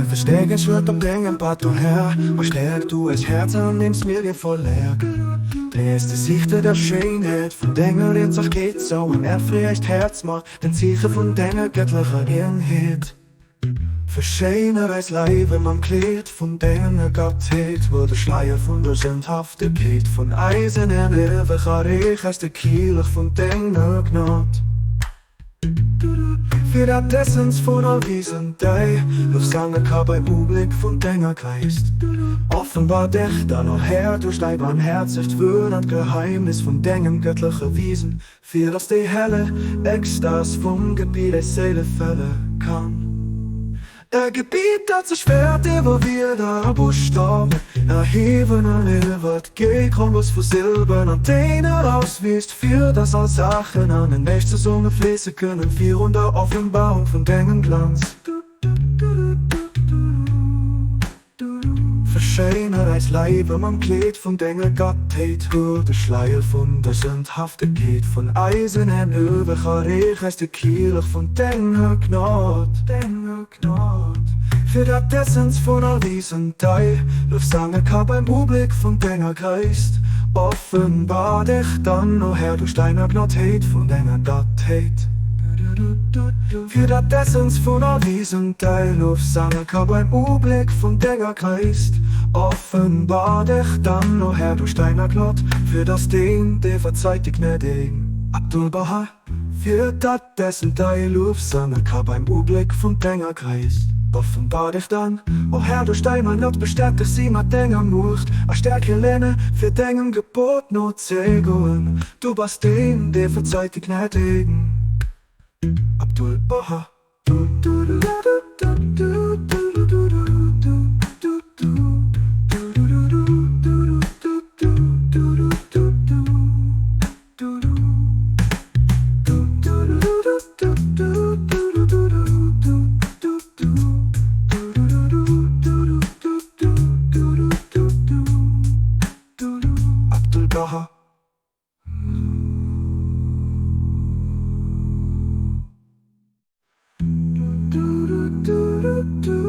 Verstegen schwört am Bringen Bad du her. Was stärkt du als Herz und nimmst mir dir voll leer. Drehst die Sichte der Schönheit von Dengel in sich geht so und erfrecht Herz macht den Zeichen von Dengel göttlicher Ehrenheit. Verschöner als Leibe man Kleid von Dengel Gottheit, wo der Schleier von der Sündhaftigkeit von Eisen in ewiger Reich als der Kieler von Dengel Gnad. Für das Essens von all diesen Dei, Luftsange kann beim Publik von Dengel Geist. Offenbar dich da noch her, durch dein barmherzigt Würden und Geheimnis von Dengen göttlicher Wiesen, für das die helle Ekstas vom Gebiet der Seele fällen kann. Der Gebiet, das sich schwert, über wieder Buchstaben erheben und wird gekommen, was von Silbern Antennen auswiest, für das all Sachen an den nächsten Sonne fließen können, für unter Offenbarung von Dengen Glanz. Verschöner als Leibe man Kleid von Dengel Gottheit, hör der Schleier von der Sündhaftigkeit, von Eisen in ewiger Reich als der Kieler von Dengel Gnad. Für das Essens von all diesen Teil, Luftsange kann beim Publik von Dengel Geist. Offenbar dich dann noch her durch deine Gnadheit von Dengel Gottheit. Für das Essens von all diesen Teil, Luftsange kann beim Publik von Dengel Geist. Offenbar dich dann noch her durch deine Gnad, für das den, der verzeiht dich nicht den. Abdul Baha, für das dessen Teil, Luftsange kann beim Publik von Dengel Geist. Offenbar dich dann, o Herr, durch deine Not bestärkt dich sie mit Dengel Mucht, a Stärke lehne für Dengel Gebot not Zeguen. Du bist den, der verzeiht dich nicht den. Abdul Baha. Abdul Baha. Do